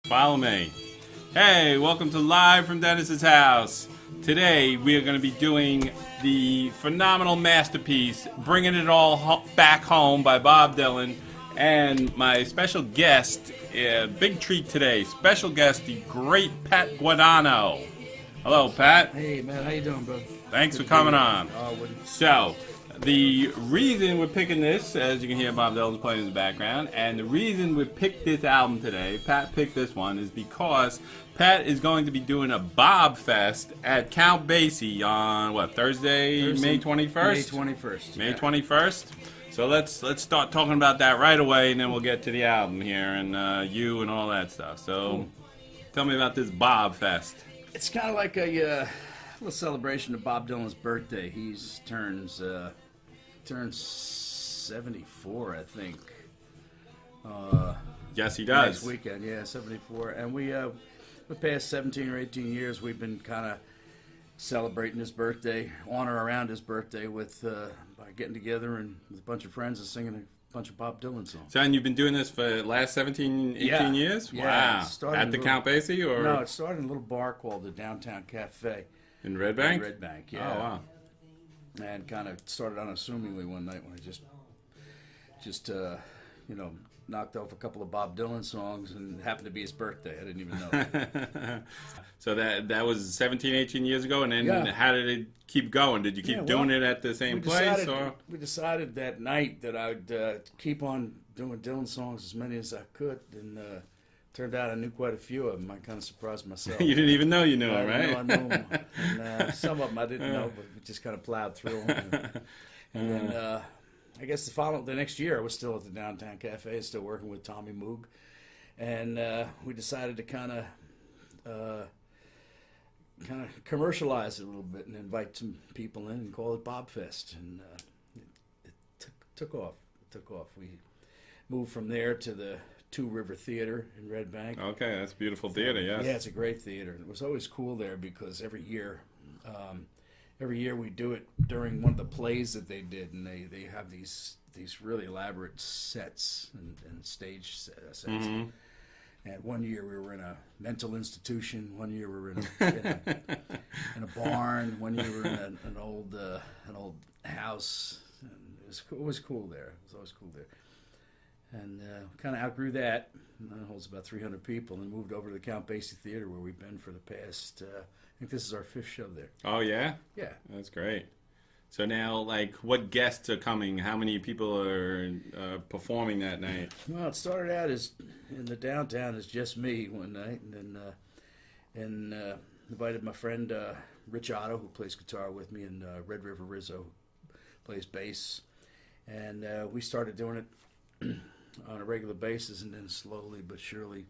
Follow me. Hey, welcome to Live from Dennis's house. Today we are going to be doing the phenomenal masterpiece, Bringing It All Back Home by Bob Dylan. And my special guest, big treat today, special guest, the great Pat Guadagno. Hello, Pat. Hey, man, how you doing, bro? Thanks for coming on. Oh, So, the reason we're picking this, as you can hear Bob Dylan's playing in the background, and the reason we picked this album today, Pat picked this one, is because Pat is going to be doing a Bob Fest at Count Basie on, Thursday, May 21st? May 21st. May 21st? So let's start talking about that right away, and then we'll get to the album here, and you and all that stuff. So, Tell me about this Bob Fest. It's kind of like a little celebration of Bob Dylan's birthday. He turns 74, I think. Yes, he does. Next weekend, yeah, 74. And the past 17 or 18 years, we've been kind of celebrating his birthday, on or around his birthday, by getting together and with a bunch of friends and singing a bunch of Bob Dylan songs. So, and you've been doing this for the last 17, 18 years? Yeah. Wow. At the Count Basie? Or? No, it started in a little bar called the Downtown Cafe. In Red Bank? In Red Bank, yeah. Oh, wow. And kind of started unassumingly one night when I just knocked off a couple of Bob Dylan songs, and it happened to be his birthday. I didn't even know. So that was 17, 18 years ago, and then how did it keep going? Did you keep doing it at the same place? We decided that night that I would keep on doing Dylan songs, as many as I could, and turned out I knew quite a few of them. I kind of surprised myself. You didn't even know you knew them, right? I knew them. And some of them I didn't know, but we just kind of plowed through them. And then I guess the next year I was still at the Downtown Cafe, still working with Tommy Moog, and we decided to kind of commercialize it a little bit and invite some people in and call it Bob Fest, and it took off. We moved from there to the Two River Theater in Red Bank. Okay, that's a beautiful theater, yes. Yeah, it's a great theater. It was always cool there because every year we do it during one of the plays that they did, and they have these really elaborate sets and stage sets. Mm-hmm. And one year we were in a mental institution. One year we were in a barn. One year we were in an old house. And it was cool there. It was always cool there. And kind of outgrew that. And that holds about 300 people, and moved over to the Count Basie Theater, where we've been for the past. I think this is our 5th show there. Oh yeah. Yeah. That's great. So now, what guests are coming? How many people are performing that night? Well, it started out as in the downtown as just me one night, and then invited my friend Rich Otto, who plays guitar with me, and Red River Rizzo, who plays bass, and we started doing it on a regular basis, and then slowly but surely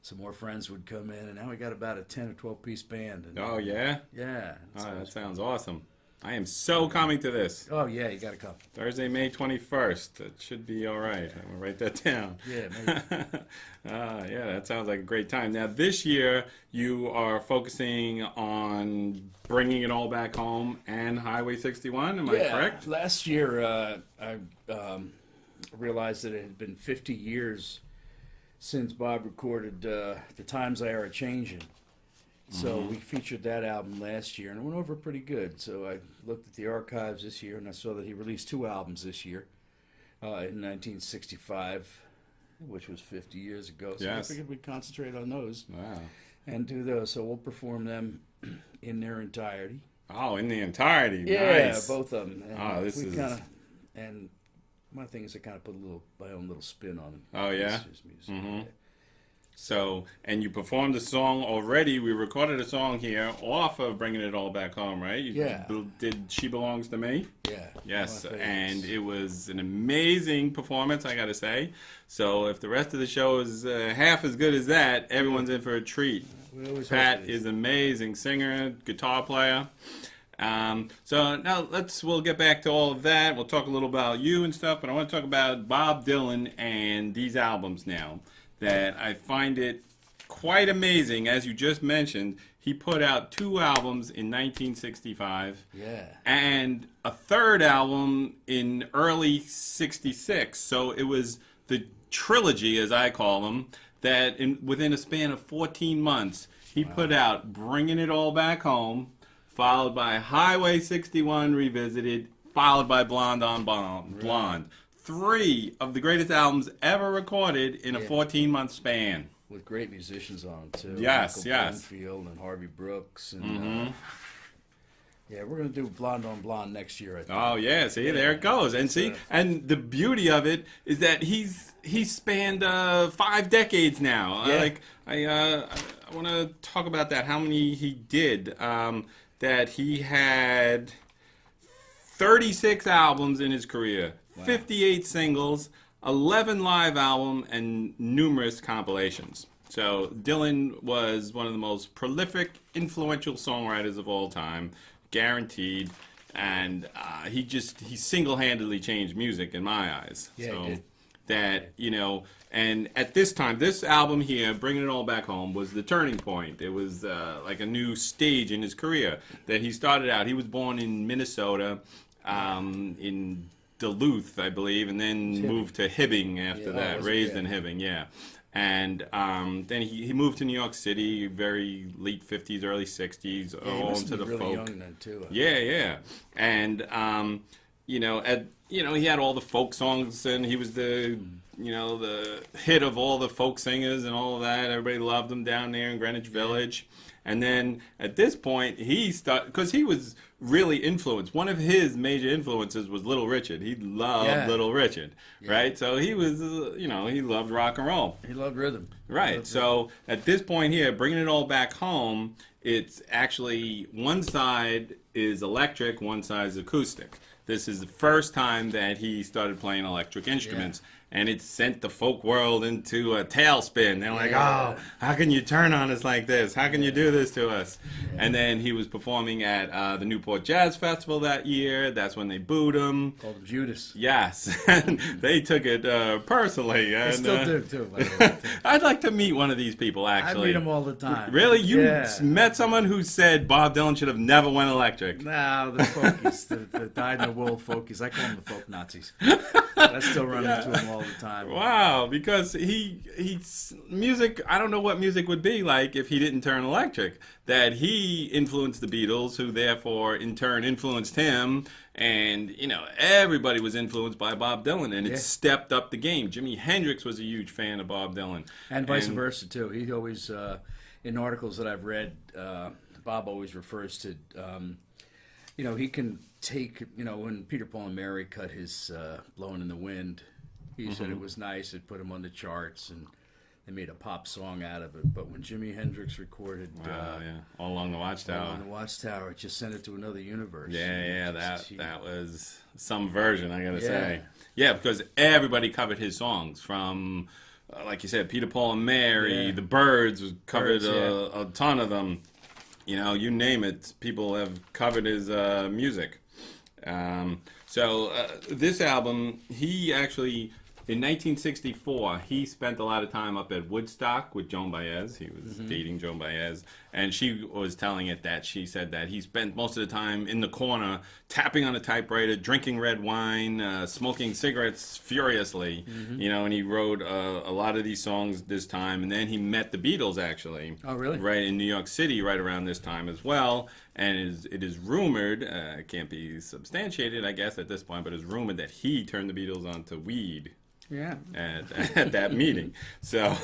some more friends would come in, and now we got about a 10 or 12 piece band. And, oh yeah? Yeah. Oh, that sounds awesome. I am so coming to this. Oh, yeah, you got to come. Thursday, May 21st. That should be all right. I'm going to write that down. Yeah, maybe. Yeah, that sounds like a great time. Now, this year, you are focusing on bringing it all back home and Highway 61. Am I correct? Last year, I realized that it had been 50 years since Bob recorded The Times They Are A-Changin'. So we featured that album last year, and it went over pretty good. So I looked at the archives this year, and I saw that he released 2 albums this year, in 1965, which was 50 years ago. So I figured we'd concentrate on those and do those. So we'll perform them in their entirety. Oh, in the entirety. Yeah, nice. both of them. And this is... And my thing is I kind of put my own little spin on it. Oh, yeah? His music. Mm-hmm. Yeah. So, and you performed a song already. We recorded a song here off of Bringing It All Back Home, right? Yeah. Did She Belongs to Me? Yeah. Yes, and it was an amazing performance, I got to say. So if the rest of the show is half as good as that, everyone's in for a treat. Pat is an amazing singer, guitar player. So now we'll get back to all of that. We'll talk a little about you and stuff, but I want to talk about Bob Dylan and these albums now. That I find it quite amazing. As you just mentioned, he put out 2 albums in 1965. Yeah. And a 3rd album in early 66. So it was the trilogy, as I call them, that within a span of 14 months, he put out Bringing It All Back Home, followed by Highway 61 Revisited, followed by Blonde on Blonde. Right. 3 of the greatest albums ever recorded in a 14-month span. With great musicians on them, too. Yes, Michael yes. Bloomfield and Harvey Brooks. And, yeah, we're going to do Blonde on Blonde next year, I think. Oh yeah, see there it goes, and see, and the beauty of it is that he's spanned 5 decades now. Yeah. I want to talk about that. How many he did? That he had 36 albums in his career, 58 singles, 11 live albums, and numerous compilations. So Dylan was one of the most prolific, influential songwriters of all time. Guaranteed, and he single-handedly changed music in my eyes. Yeah, so he did. That and at this time, this album here, Bringing It All Back Home, was the turning point. It was like a new stage in his career that he started out. He was born in Minnesota, in Duluth, I believe, and then moved to Hibbing after that. Raised in Hibbing, yeah. And then he moved to New York City, very late 50s, early 60s, all into the really folk. young then, too. Yeah. And he had all the folk songs, and he was the hit of all the folk singers and all of that. Everybody loved him down there in Greenwich Village. And then at this point, he started, because he was really influenced. One of his major influences was Little Richard. He loved Little Richard, right? So he was, he loved rock and roll. He loved rhythm. Right. So at this point here, Bringing It All Back Home, it's actually one side is electric, one side is acoustic. This is the first time that he started playing electric instruments. And it sent the folk world into a tailspin. They're like, oh, how can you turn on us like this? How can you do this to us? And then he was performing at the Newport Jazz Festival that year. That's when they booed him. Called him Judas. Yes. And they took it personally. And, They still do, too, by the way. I'd like to meet one of these people, actually. I meet them all the time. Really? You met someone who said Bob Dylan should have never went electric? No, the folkies, the dyed-in-the-wool folkies. I call them the folk Nazis. I still run into them all the time. Wow, because he's music. I don't know what music would be like if he didn't turn electric. That he influenced the Beatles, who therefore in turn influenced him, and everybody was influenced by Bob Dylan, and it stepped up the game. Jimi Hendrix was a huge fan of Bob Dylan, and vice versa too. He always, in articles that I've read, Bob always refers to. He can take, when Peter, Paul, and Mary cut his Blowing in the Wind, he said it was nice. It put him on the charts, and they made a pop song out of it. But when Jimi Hendrix recorded All Along the Watchtower, it just sent it to another universe. That was some version, I gotta say. Yeah, because everybody covered his songs from, like you said, Peter, Paul, and Mary, the Byrds covered a ton of them. You name it, people have covered his music. So this album, he actually, in 1964, he spent a lot of time up at Woodstock with Joan Baez. He was dating Joan Baez. And she was telling it that she said that he spent most of the time in the corner tapping on a typewriter, drinking red wine, smoking cigarettes furiously. And he wrote a lot of these songs this time. And then he met the Beatles, actually. Oh, really? Right in New York City right around this time as well. And it is rumored, it can't be substantiated, I guess, at this point, but it's rumored that he turned the Beatles onto weed. Yeah. At that meeting. So,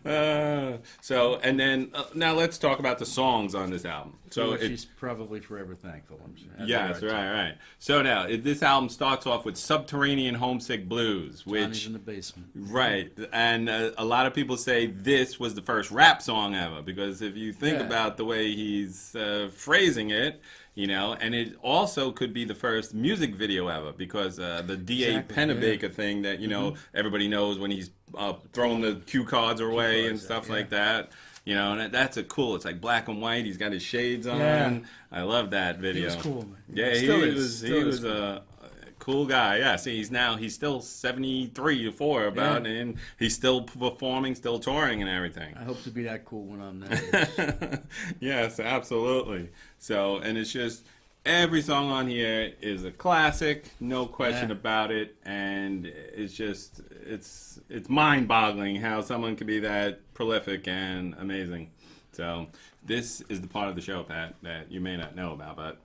and then now let's talk about the songs on this album. So she's probably forever thankful. Yes, right. So now this album starts off with Subterranean Homesick Blues, which Johnny's in the basement. Right, and a lot of people say this was the first rap song ever, because if you think about the way he's phrasing it. And it also could be the first music video ever, because the D.A. Pennebaker thing that, everybody knows when he's throwing the cue cards away and stuff like that. And that's it's like black and white. He's got his shades on. Yeah. I love that video. He was cool, man. Yeah, he was a cool guy. Yeah, see, he's still 73 or 4 and he's still performing, still touring and everything. I hope to be that cool when I'm that age. Yes, absolutely. So, and it's just every song on here is a classic, no question about it, and it's just it's mind-boggling how someone can be that prolific and amazing. So this is the part of the show, Pat, that you may not know about, but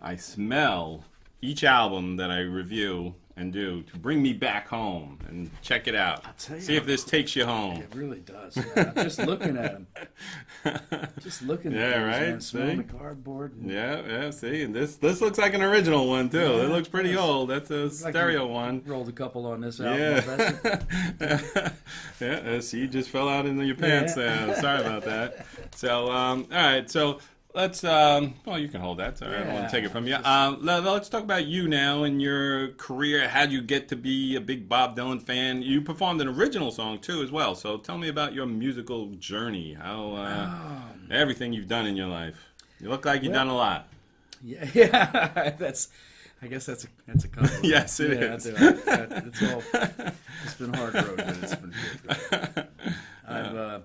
I smell each album that I review and do to bring me back home and check it out. See if this takes you home. It really does. Yeah. Just looking at them. Just looking at them. Right? Man, smelling the cardboard. Yeah, see. And this looks like an original one, too. Yeah, it looks pretty old. That's a stereo one. Rolled a couple on this album. Yeah. Yeah, see, you just fell out into your pants there. Sorry about that. So, all right, so... Let's, well, you can hold that. Sorry, I don't want to take it from you. Let's talk about you now and your career. How'd you get to be a big Bob Dylan fan? You performed an original song, too, as well. So tell me about your musical journey, how everything you've done in your life. You look like you've done a lot. Yeah, I guess that's a compliment. Yes, it is. It's been hard road, but it's been good.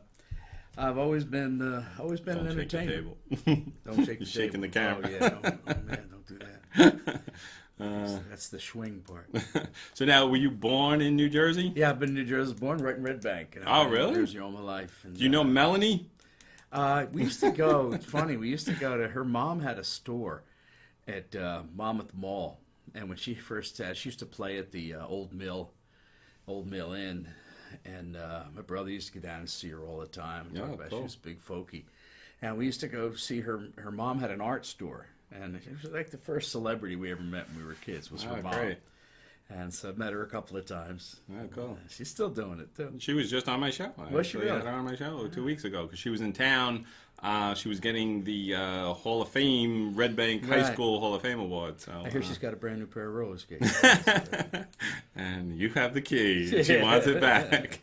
I've always been an entertainer. Don't shake the table. Shaking the camera. Oh yeah, man, don't do that. That's the swing part. So now, were you born in New Jersey? Yeah, I've been in New Jersey, born right in Red Bank. And I've been in really? New Jersey all my life. And, do you know Melanie? We used to go. It's funny. We used to go to her mom had a store at Monmouth Mall, and when she first she used to play at the Old Mill Inn. And my brother used to go down and see her all the time. And talk about cool. She was a big folkie. And we used to go see her. Her mom had an art store. And it was like the first celebrity we ever met when we were kids was her mom. Great. And so I met her a couple of times. Oh, cool. She's still doing it, too. She was just on my show. Was she really? I had her on my show 2 weeks ago because she was in town. She was getting the Hall of Fame, Red Bank High School Hall of Fame Award. So I hear she's got a brand new pair of roller skates. And you have the key. She wants it back.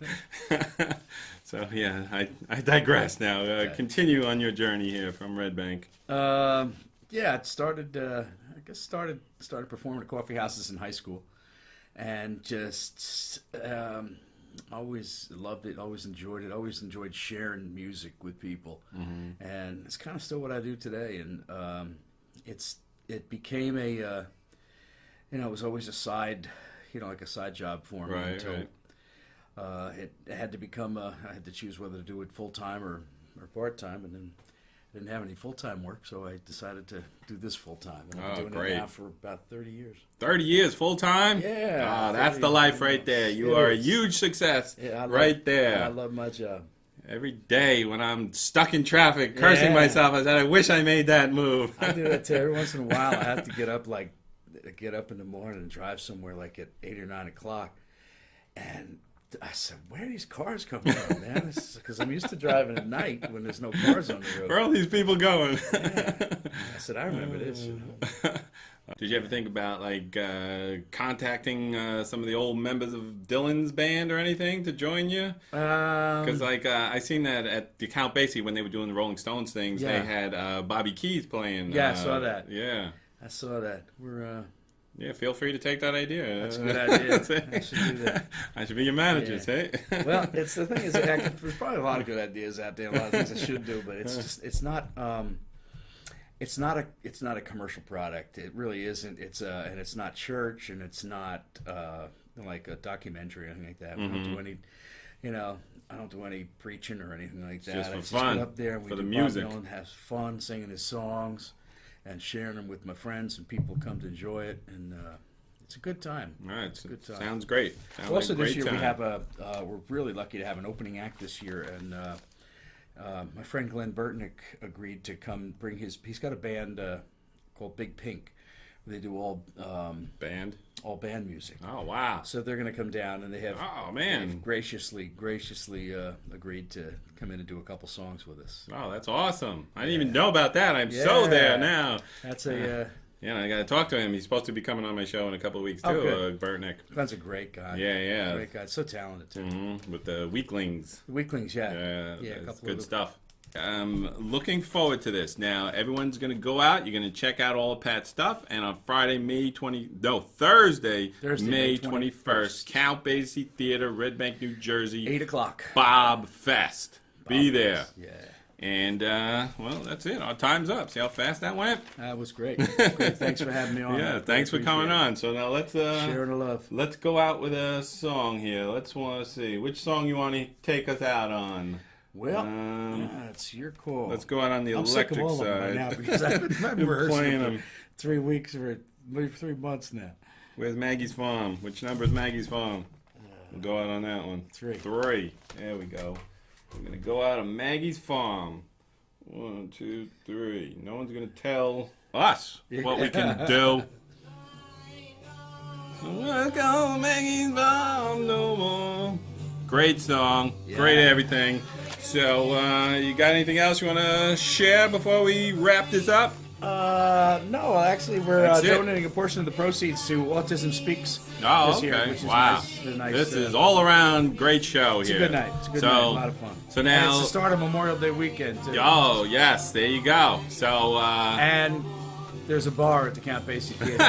So, yeah, I digress now. Continue on your journey here from Red Bank. Yeah, it started, started performing at coffee houses in high school. And just always loved it, always enjoyed it, always enjoyed sharing music with people. Mm-hmm. And it's kind of still what I do today. And it became a, it was always a side, like a side job for me until it had to become I had to choose whether to do it full-time or part-time. And then I didn't have any full-time work, so I decided to do this full-time. And I've been doing it now for about 30 years. 30 years full-time? Yeah. That's the life right there. You are a huge success right there. I love my job. Every day when I'm stuck in traffic, cursing myself, I said, I wish I made that move. I do that too. Every once in a while, I have to get up in the morning and drive somewhere like at 8 or 9 o'clock. And I said, where are these cars coming from, man? Because I'm used to driving at night when there's no cars on the road. Where are all these people going? Yeah. I said, I remember this. Did you ever think about contacting some of the old members of Dylan's band or anything to join you? Because I seen that at the Count Basie when they were doing the Rolling Stones things. They had Bobby Keys playing. Yeah, I saw that. Yeah, I saw that. We're. Yeah, feel free to take that idea. That's a good idea. I should do that. I should be your manager, hey? Well, the thing is, there's probably a lot of good ideas out there, a lot of things I should do, but it's not a commercial product. It really isn't. And it's not church, and it's not like a documentary or anything like that. Mm-hmm. We don't do any, I don't do any preaching or anything like that. Just for just fun. Get up there and we for do the music. Bob Dylan, have fun singing his songs. And sharing them with my friends, and people come to enjoy it, and it's a good time. All right, it's a good time. Sounds great. Sounds also, like a great this year time. we have we're really lucky to have an opening act this year, and my friend Glenn Burtnick agreed to come bring he's got a band called Big Pink. They do all band music. Oh wow! So they're going to come down, and they have they've graciously agreed to come in and do a couple songs with us. Oh, that's awesome! I didn't even know about that. I'm so there now. That's I got to talk to him. He's supposed to be coming on my show in a couple of weeks too. Burtnick. Glenn's a great guy. Yeah. Great guy. So talented too. Mm-hmm. With the Weaklings. The Weaklings, yeah. A couple good stuff. Looking forward to this. Now, everyone's going to go out. You're going to check out all of Pat's stuff. And on Thursday, May 21st, Count Basie Theater, Red Bank, New Jersey. 8 o'clock. Bob Fest. Be there. Yeah. And, well, that's it. Our time's up. See how fast that went? That was great. Great. Thanks for having me on. Yeah, thanks for coming on. So now let's sharing the love. Let's go out with a song here. Let's want to see which song you want to take us out on. Well, it's your call. Let's go out on the I'm electric sick of all side. Of them right now because I've been rehearsing playing for them 3 weeks or maybe 3 months now. Where's Maggie's Farm? Which number is Maggie's Farm? We'll go out on that one. 3. 3. There we go. We're gonna go out on Maggie's Farm. 1, 2, 3. No one's gonna tell us what we can do. Let's go Maggie's Farm no more. Great song. Yeah. Great everything. So, you got anything else you want to share before we wrap this up? No, actually, we're That's it. donating a portion of the proceeds to Autism Speaks Oh, this okay. year, which is Wow. nice. This is all around great show It's here. a good night. It's a good night. A lot of fun. So And now, it's the start of Memorial Day weekend, too. oh yes, there you go. So, And there's a bar at the Count Basie Theater.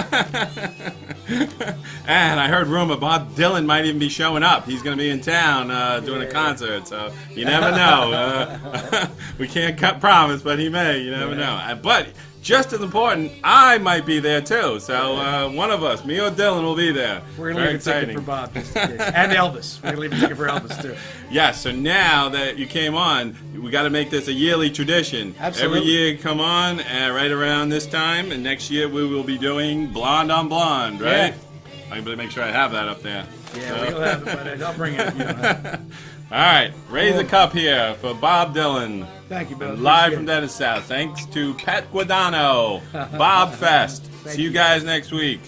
and I heard rumor Bob Dylan might even be showing up. He's going to be in town doing a concert, so you never know. We can't promise, but he may. You never know. But just as important, I might be there too. So one of us, me or Dylan, will be there. We're going to leave a ticket for Bob. Just in case. And Elvis. We're going to leave a ticket for Elvis, too. Yes, so now that you came on, we got to make this a yearly tradition. Absolutely. Every year come on right around this time, and next year we will be doing Blonde on Blonde, right? Yeah. I better make sure I have that up there. Yeah, we'll have it, but I'll bring it if you don't have it. All right, raise a cup here for Bob Dylan. Thank you, Bill. Live from Dennis South. Thanks to Pat Guadagno, Bob Fest. See you guys next week.